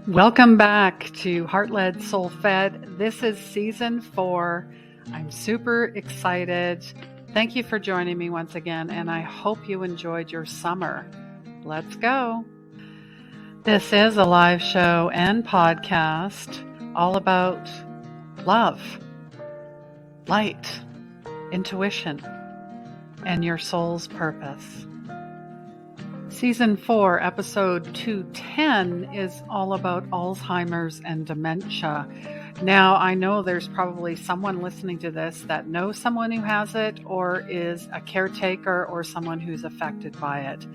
Welcome back to Heart Led, Soul Fed. This is season 4. I'm super excited. Thank you for joining me once again, and I hope you enjoyed your summer. Let's go. This is a live show and podcast all about love, light, intuition, and your soul's purpose. Season 4, episode 210 is all about Alzheimer's and dementia. Now, I know there's probably someone listening to this that knows someone who has it or is a caretaker or someone who's affected by it.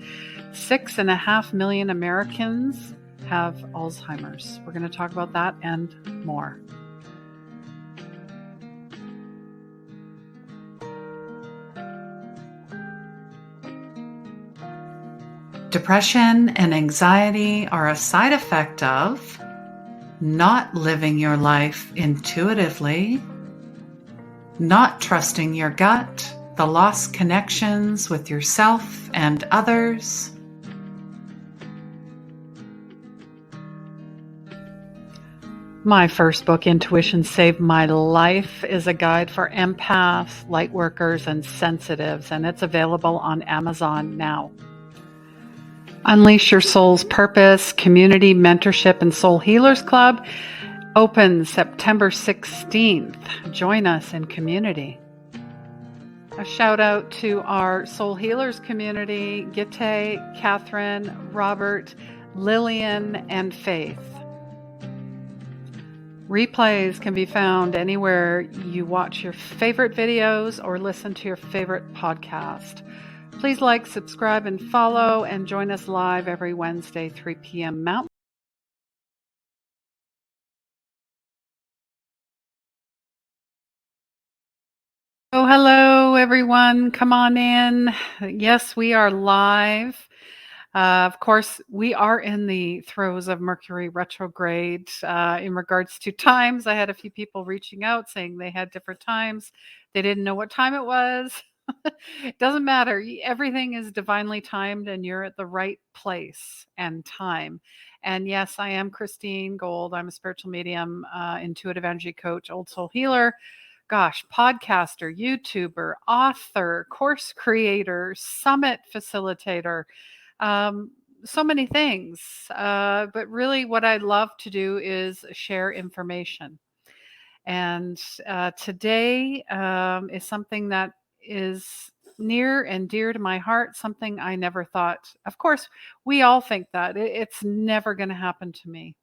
6.5 million Americans have Alzheimer's. We're going to talk about that and more. Depression and anxiety are a side effect of not living your life intuitively, not trusting your gut, the lost connections with yourself and others. My first book, Intuition Saved My Life, is a guide for empaths, lightworkers, and sensitives, and it's available on Amazon now. Unleash Your Soul's Purpose Community Mentorship and Soul Healers Club opens September 16th. Join us in community. A shout out to our Soul Healers community, Gitte, Catherine, Robert, Lillian, and Faith. Replays can be found anywhere you watch your favorite videos or listen to your favorite podcast. Please like, subscribe, and follow, and join us live every Wednesday, 3 p.m. Mountain. Oh, hello, everyone. Come on in. Yes, we are live. Of course, we are in the throes of Mercury retrograde. In regards to times, I had a few people reaching out saying they had different times. They didn't know what time it was. It doesn't matter. Everything is divinely timed and you're at the right place and time. And yes, I am Christine Gold. I'm a spiritual medium, intuitive energy coach, old soul healer, podcaster, YouTuber, author, course creator, summit facilitator, so many things. But really what I love to do is share information. And today is something that is near and dear to my heart, something I never thought. Of course, we all think that it's never going to happen to me,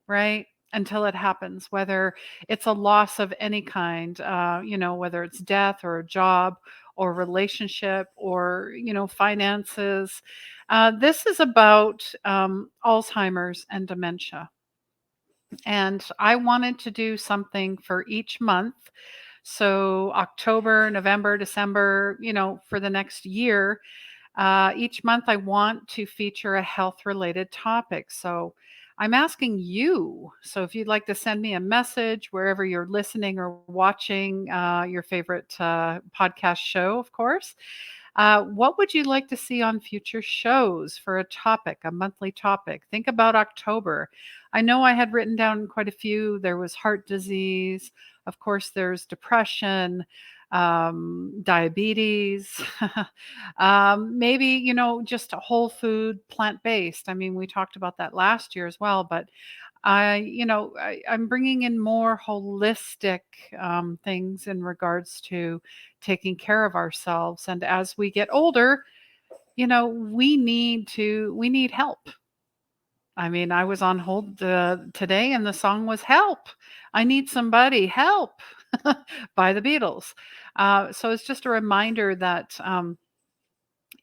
right? Until it happens, whether it's a loss of any kind, whether it's death or a job or relationship or, finances. This is about Alzheimer's and dementia. And I wanted to do something for each month. So October, November, December, for the next year, each month I want to feature a health related topic. So I'm asking you. So if you'd like to send me a message wherever you're listening or watching your favorite podcast show, of course, what would you like to see on future shows for a topic, a monthly topic? Think about October. I know I had written down quite a few. There was heart disease. Of course, there's depression, diabetes, maybe, just a whole food, plant-based. I mean, we talked about that last year as well, but I'm bringing in more holistic things in regards to taking care of ourselves. And as we get older, we need help. I mean, I was on hold today and the song was Help. I Need Somebody, Help by the Beatles. So it's just a reminder that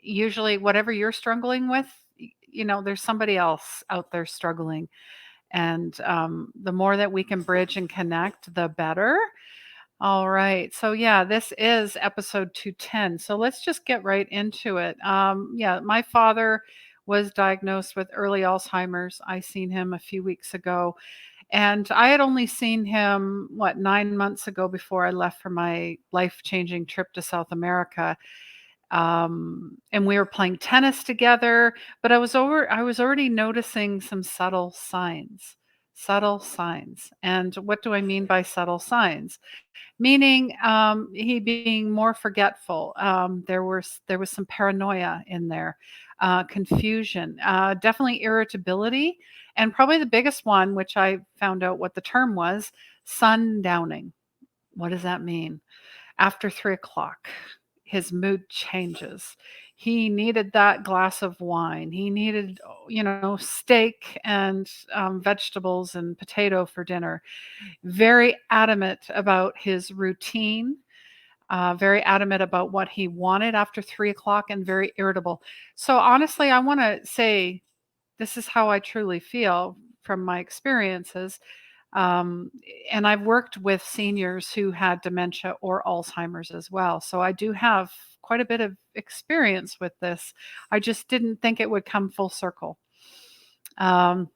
usually whatever you're struggling with, there's somebody else out there struggling. And the more that we can bridge and connect, the better. All right. So, yeah, this is episode 210. So let's just get right into it. My father was diagnosed with early Alzheimer's. I seen him a few weeks ago. And I had only seen him, 9 months ago before I left for my life-changing trip to South America. And we were playing tennis together, but I was already noticing some subtle signs. Subtle signs. And what do I mean by subtle signs? Meaning, he being more forgetful. There was some paranoia in there, confusion, definitely irritability, and probably the biggest one, which I found out what the term was, sundowning. What does that mean? After 3 o'clock, his mood changes. He needed that glass of wine. He needed, steak and vegetables and potato for dinner. Very adamant about his routine, very adamant about what he wanted after 3 o'clock, and very irritable. So, honestly, I want to say this is how I truly feel from my experiences. Um, and I've worked with seniors who had dementia or Alzheimer's as well. So I do have quite a bit of experience with this. I just didn't think it would come full circle. Um,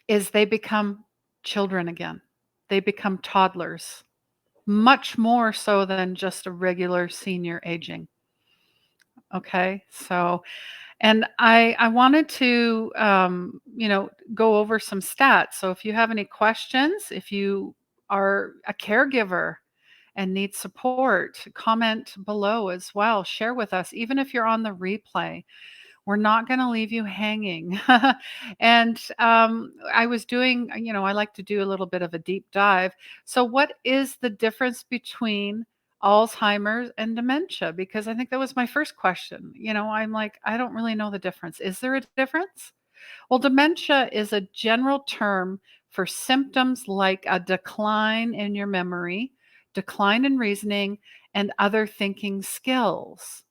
is they become children again. They become toddlers, much more so than just a regular senior aging. Okay. So, and I wanted to, go over some stats. So if you have any questions, if you are a caregiver and need support, comment below as well. Share with us, even if you're on the replay. We're not going to leave you hanging. And I was doing, I like to do a little bit of a deep dive. So, what is the difference between Alzheimer's and dementia? Because I think that was my first question. I'm like, I don't really know the difference. Is there a difference? Well, dementia is a general term for symptoms like a decline in your memory, decline in reasoning, and other thinking skills.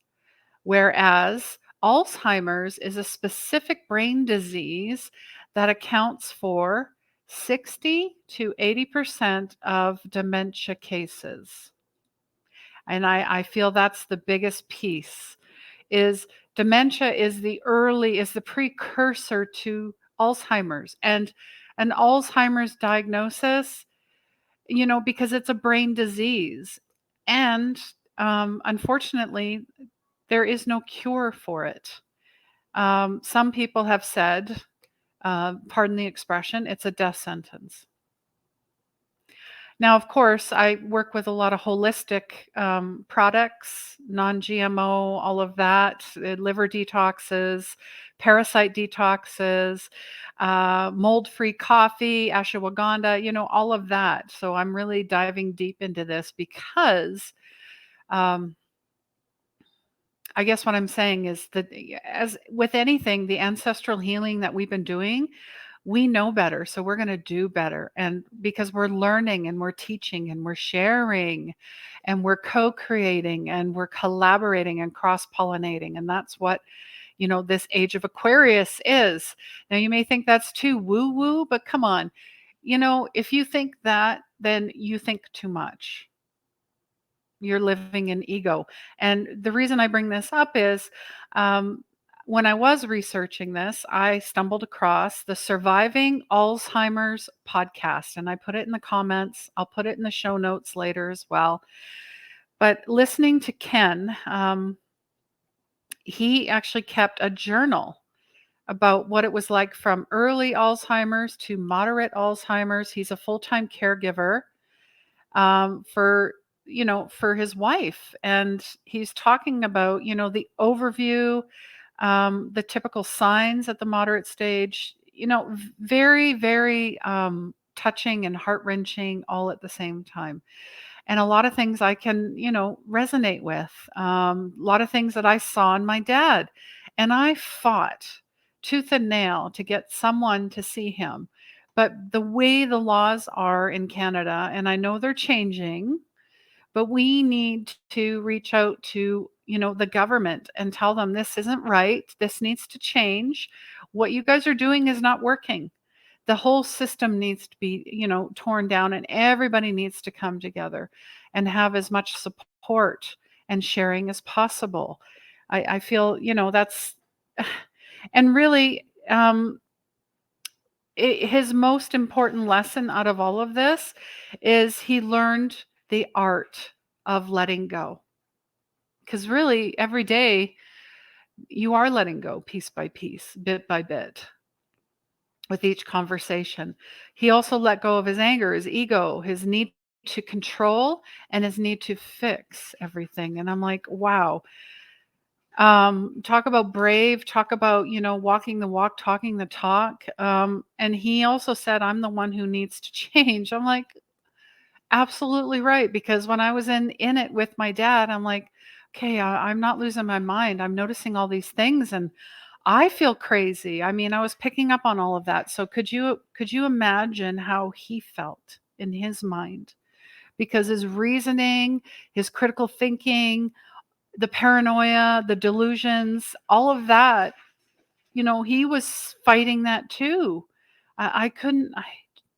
Whereas Alzheimer's is a specific brain disease that accounts for 60 to 80% of dementia cases. And I feel that's the biggest piece is dementia is the precursor to Alzheimer's. And an Alzheimer's diagnosis, because it's a brain disease. And unfortunately, there is no cure for it. Some people have said, pardon the expression, it's a death sentence. Now, of course, I work with a lot of holistic products, non GMO, all of that, liver detoxes, parasite detoxes, mold free coffee, ashwagandha, all of that. So I'm really diving deep into this because um, I guess what I'm saying is that as with anything, the ancestral healing that we've been doing, we know better. So we're going to do better. And because we're learning and we're teaching and we're sharing and we're co creating and we're collaborating and cross pollinating. And that's what, this age of Aquarius is. Now, you may think that's too woo woo, but come on. If you think that, then you think too much. You're living in ego. And the reason I bring this up is when I was researching this, I stumbled across the Surviving Alzheimer's podcast, and I put it in the comments. I'll put it in the show notes later as well. But listening to Ken, he actually kept a journal about what it was like from early Alzheimer's to moderate Alzheimer's. He's a full-time caregiver for for his wife, and he's talking about the overview, the typical signs at the moderate stage, very very touching and heart wrenching all at the same time. And a lot of things I can resonate with, a lot of things that I saw in my dad, and I fought tooth and nail to get someone to see him. But the way the laws are in Canada, and I know they're changing, but we need to reach out to, the government and tell them this isn't right. This needs to change. What you guys are doing is not working. The whole system needs to be, torn down, and everybody needs to come together and have as much support and sharing as possible. I feel, that's, and really, his most important lesson out of all of this is he learned the art of letting go. Because really, every day you are letting go piece by piece, bit by bit with each conversation. He also let go of his anger, his ego, his need to control, and his need to fix everything. And I'm like, wow. Talk about brave, talk about, walking the walk, talking the talk. And he also said, I'm the one who needs to change. I'm like, absolutely right. Because when I was in it with my dad, I'm like, okay, I'm not losing my mind. I'm noticing all these things and I feel crazy. I mean, I was picking up on all of that. So could you imagine how he felt in his mind? Because his reasoning, his critical thinking, the paranoia, the delusions, all of that, he was fighting that too. I couldn't,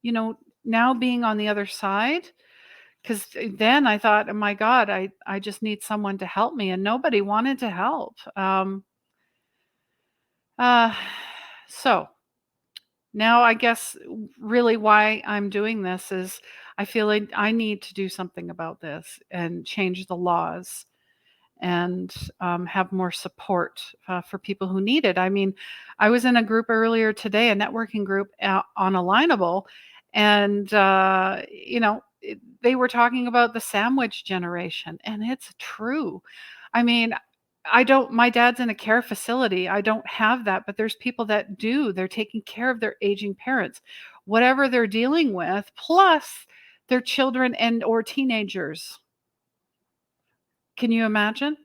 you know, now being on the other side, because then I thought, oh my God, I just need someone to help me. And nobody wanted to help. Uh, so now I guess really why I'm doing this is I feel like I need to do something about this and change the laws and have more support for people who need it. I mean, I was in a group earlier today, a networking group on Alignable, and they were talking about the sandwich generation, and it's true. I mean, I don't. My dad's in a care facility. I don't have that, but there's people that do. They're taking care of their aging parents, whatever they're dealing with, plus their children and or teenagers. Can you imagine?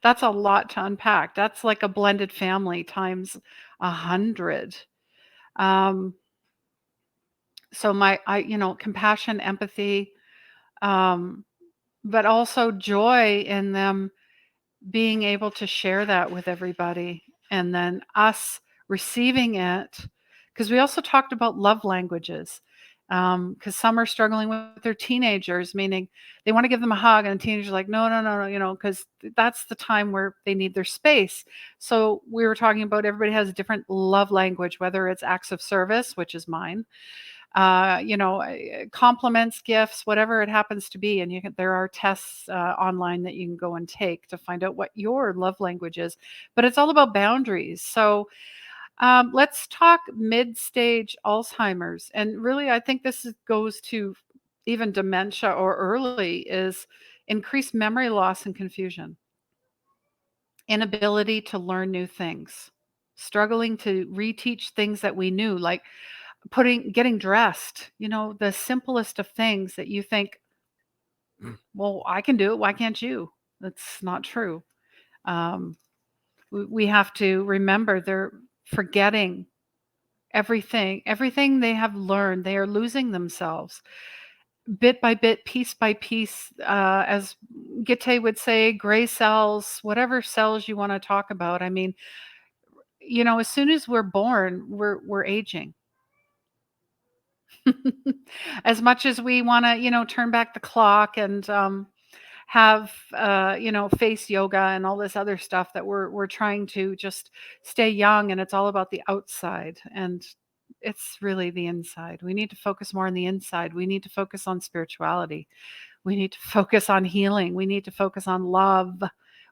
That's a lot to unpack. That's like a blended family times 100. Um, so compassion, empathy, um, but also joy in them being able to share that with everybody and then us receiving it, because we also talked about love languages, because some are struggling with their teenagers, meaning they want to give them a hug and the teenagers are like, no, no, no, no, because that's the time where they need their space. So we were talking about everybody has a different love language, whether it's acts of service, which is mine, compliments, gifts, whatever it happens to be. And there are tests online that you can go and take to find out what your love language is. But it's all about boundaries. So let's talk mid-stage Alzheimer's. And really, I think goes to even dementia or early is increased memory loss and confusion, inability to learn new things, struggling to reteach things that we knew, like getting dressed, the simplest of things that you think, well, I can do it. Why can't you? That's not true. Um, we have to remember they're forgetting everything they have learned. They are losing themselves bit by bit, piece by piece, as Gitte would say, gray cells, whatever cells you want to talk about. I mean, as soon as we're born, we're aging. As much as we wanna, turn back the clock and, have, face yoga and all this other stuff that we're trying to just stay young, and it's all about the outside, and it's really the inside. We need to focus more on the inside. We need to focus on spirituality. We need to focus on healing. We need to focus on love.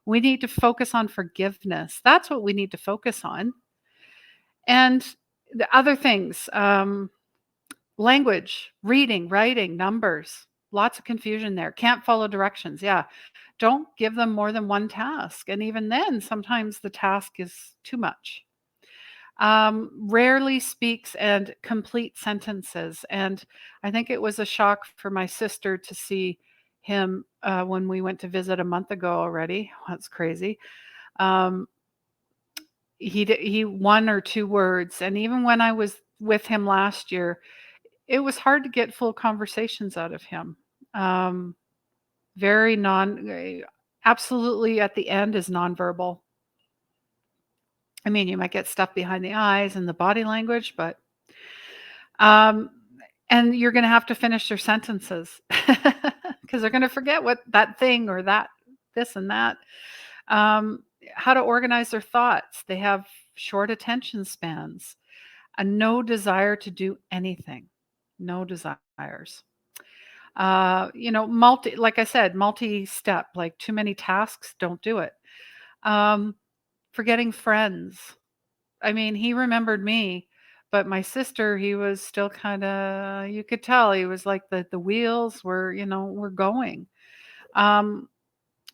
We need to focus on forgiveness. That's what we need to focus on. And the other things, language, reading, writing, numbers, lots of confusion there. Can't follow directions. Yeah. Don't give them more than one task. And even then, sometimes the task is too much. Rarely speaks and complete sentences. And I think it was a shock for my sister to see him when we went to visit a month ago already. That's crazy. Um, he one or two words. And even when I was with him last year, it was hard to get full conversations out of him. Um, very absolutely at the end is nonverbal. I mean, you might get stuff behind the eyes and the body language, but um, and you're going to have to finish their sentences because they're going to forget what that thing or that this and that. Um, how to organize their thoughts. They have short attention spans, a no desire to do anything, no desires. Like I said, multi-step, like too many tasks, don't do it. Um, Forgetting friends. I mean, he remembered me, but my sister, he was still kinda, you could tell he was like the wheels were, were going. Um,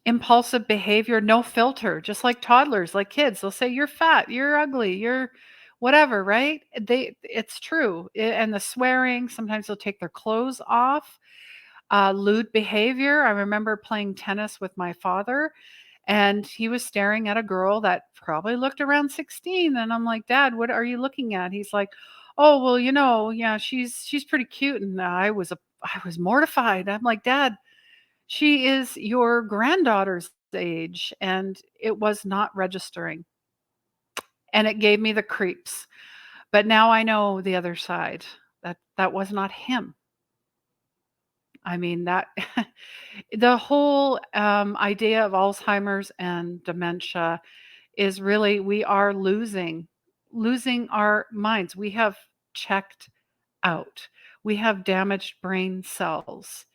Impulsive behavior, no filter, just like toddlers, like kids. They'll say, "You're fat, you're ugly, you're whatever," right? It's true. And the swearing, sometimes they'll take their clothes off. Lewd behavior. I remember playing tennis with my father, and he was staring at a girl that probably looked around 16, and I'm like, "Dad, what are you looking at?" He's like, "Oh, well, yeah, she's pretty cute." And I was mortified. I'm like, "Dad, she is your granddaughter's age," and it was not registering, and it gave me the creeps. But now I know the other side. That was not him. I mean, that the whole, idea of Alzheimer's and dementia is really we are losing our minds. We have checked out. We have damaged brain cells.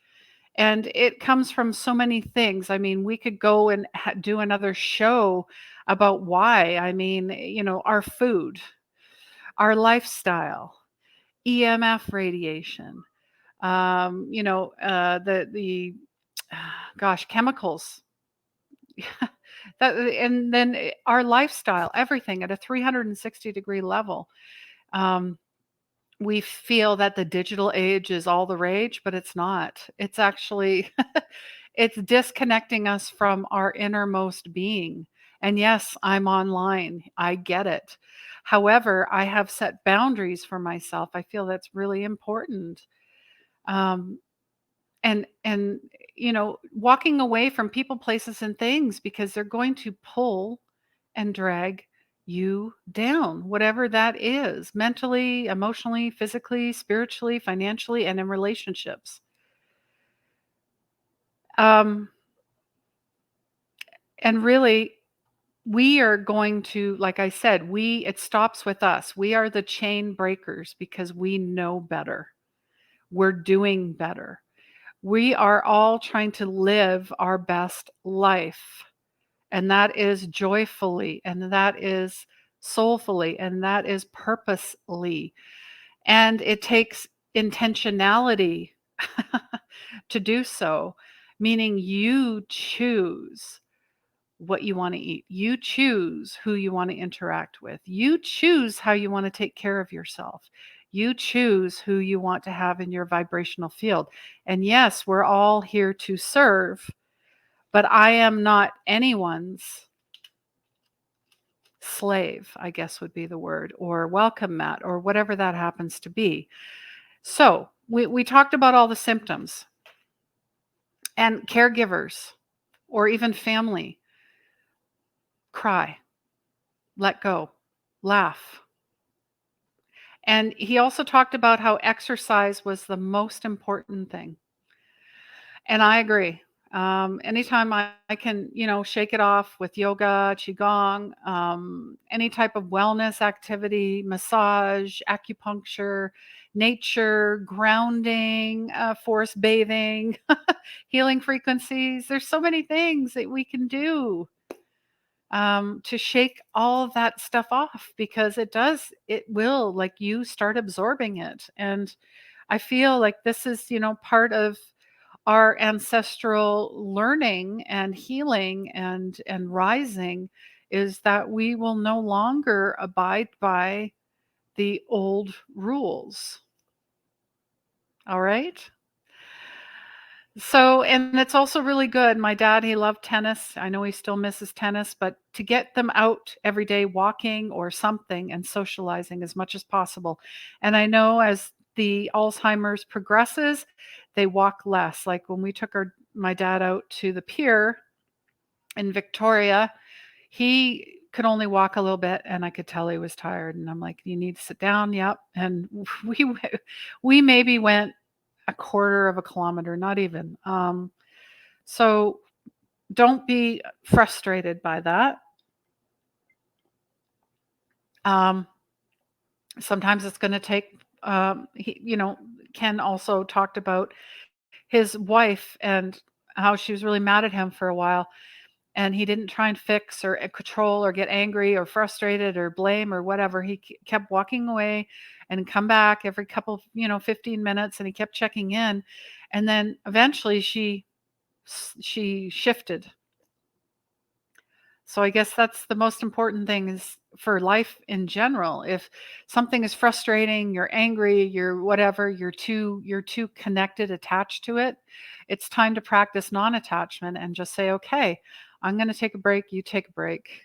And it comes from so many things. I mean, we could go and do another show about why. I mean, our food, our lifestyle, EMF radiation, the gosh, chemicals. And then our lifestyle, everything at a 360-degree level. Um, we feel that the digital age is all the rage, but it's not. It's actually it's disconnecting us from our innermost being. And yes, I'm online. I get it. However, I have set boundaries for myself. I feel that's really important. Um, and walking away from people, places, and things because they're going to pull and drag you down, whatever that is, mentally, emotionally, physically, spiritually, financially, and in relationships. um and really, we are going to, like I said, we it stops with us. We are the chain breakers because we know better. We're doing better. We are all trying to live our best life. And that is joyfully, and that is soulfully, and that is purposely. And it takes intentionality to do so, meaning you choose what you want to eat. You choose who you want to interact with. You choose how you want to take care of yourself. You choose who you want to have in your vibrational field. And yes, we're all here to serve, but I am not anyone's slave, I guess would be the word, or welcome mat, or whatever that happens to be. So we talked about all the symptoms, and caregivers or even family: cry, let go, laugh. And he also talked about how exercise was the most important thing. And I agree. Anytime I can, shake it off with yoga, qigong, any type of wellness activity, massage, acupuncture, nature, grounding, forest bathing, healing frequencies. There's so many things that we can do, to shake all of that stuff off, because it will, like, you start absorbing it. And I feel like this is, part of our ancestral learning and healing and rising, is that we will no longer abide by the old rules. All right? So, and it's also really good. My dad, he loved tennis. I know he still misses tennis, but to get them out every day walking or something and socializing as much as possible. And I know as the Alzheimer's progresses, they walk less. Like when we took my dad out to the pier in Victoria, he could only walk a little bit, and I could tell he was tired. And I'm like, "You need to sit down." Yep. And we we maybe went a quarter of a kilometer, not even. So don't be frustrated by that. Um, Sometimes it's going to take. Ken also talked about his wife and how she was really mad at him for a while, and he didn't try and fix or control or get angry or frustrated or blame or whatever. He kept walking away and come back every couple, 15 minutes, and he kept checking in. And then eventually she shifted. So I guess that's the most important thing is for life in general. If something is frustrating, you're angry, you're whatever, you're too connected, attached to it, it's time to practice non-attachment and just say, "Okay, I'm going to take a break, you take a break."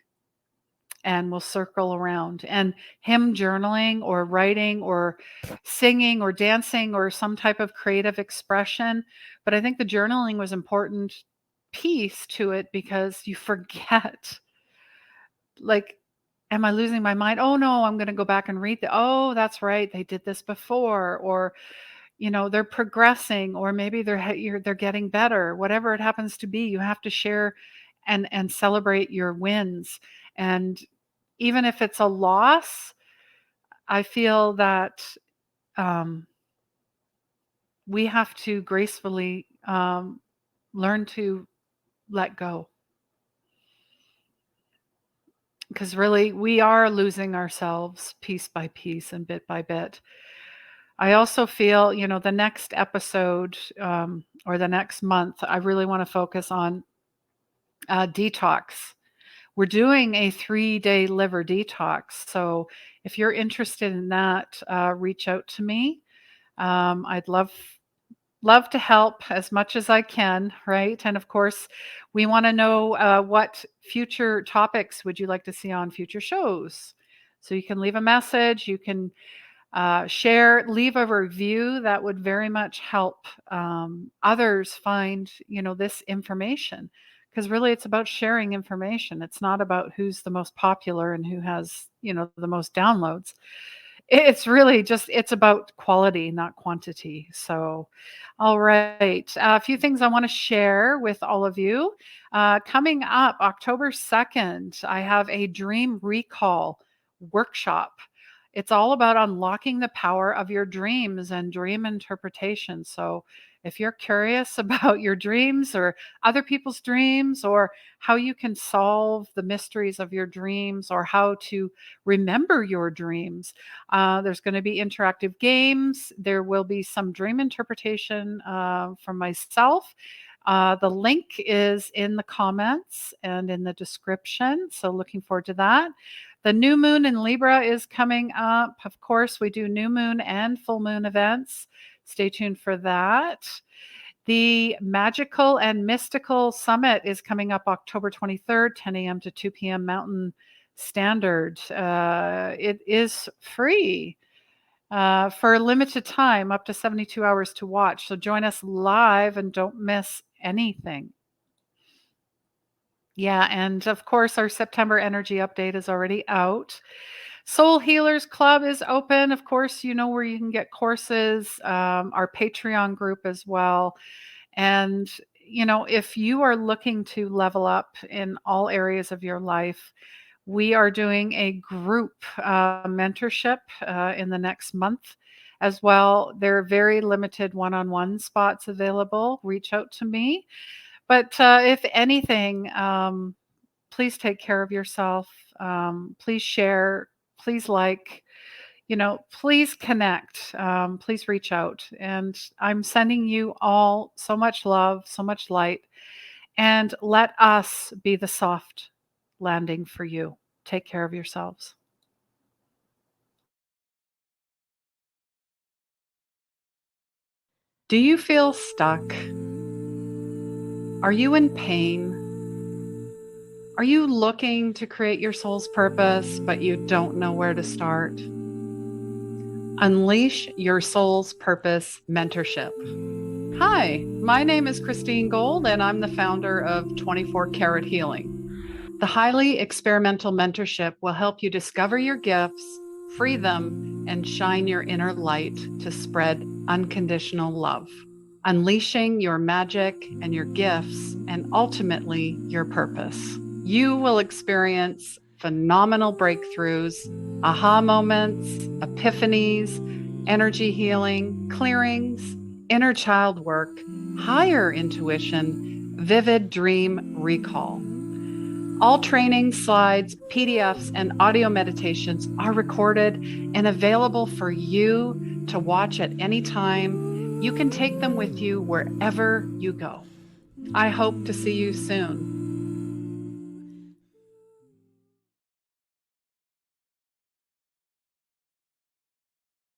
And we'll circle around. And him journaling or writing or singing or dancing or some type of creative expression. But I think the journaling was important piece to it because you forget, like, am I losing my mind? Oh no, I'm going to go back and read oh, that's right, they did this before, or they're progressing, or maybe they're getting better. Whatever it happens to be, you have to share and celebrate your wins. And even if it's a loss, I feel that um, we have to gracefully learn to let go, because really we are losing ourselves piece by piece and bit by bit. I also feel, the next episode or the next month, I really want to focus on detox. We're doing a 3-day liver detox. So if you're interested in that, reach out to me. I'd love to help as much as I can, right? And of course, we want to know what future topics would you like to see on future shows. So you can leave a message. You can share, leave a review. That would very much help others find, this information. Because really, it's about sharing information. It's not about who's the most popular and who has, the most downloads. It's really just it's about quality, not quantity. So, all right, a few things I want to share with all of you. Coming up October 2nd, I have a dream recall workshop. It's all about unlocking the power of your dreams and dream interpretation. So, if you're curious about your dreams or other people's dreams, or how you can solve the mysteries of your dreams, or how to remember your dreams, there's going to be interactive games. There will be some dream interpretation from myself. The link is in the comments and in the description. So, looking forward to that. The new moon in Libra is coming up. Of course, we do new moon and full moon events. Stay tuned for that. The Magical and Mystical Summit is coming up October 23rd, 10 a.m. to 2 p.m. Mountain Standard. It is free for a limited time, up to 72 hours to watch. So join us live and don't miss anything. Yeah, and of course, our September energy update is already out. Soul Healers Club is open. Of course, you know where you can get courses, our Patreon group as well. And, if you are looking to level up in all areas of your life, we are doing a group mentorship in the next month as well. There are very limited one-on-one spots available. Reach out to me. But if anything, please take care of yourself. Please share. Please like. Please connect. Please reach out. And I'm sending you all so much love, so much light. And let us be the soft landing for you. Take care of yourselves. Do you feel stuck? Are you in pain? Are you looking to create your soul's purpose, but you don't know where to start? Unleash Your Soul's Purpose Mentorship. Hi, my name is Christine Gold, and I'm the founder of 24 Karat Healing. The highly experimental mentorship will help you discover your gifts, free them, and shine your inner light to spread unconditional love, unleashing your magic and your gifts, and ultimately your purpose. You will experience phenomenal breakthroughs, aha moments, epiphanies, energy healing, clearings, inner child work, higher intuition, vivid dream recall. All training slides, PDFs, and audio meditations are recorded and available for you to watch at any time. You can take them with you wherever you go. I hope to see you soon.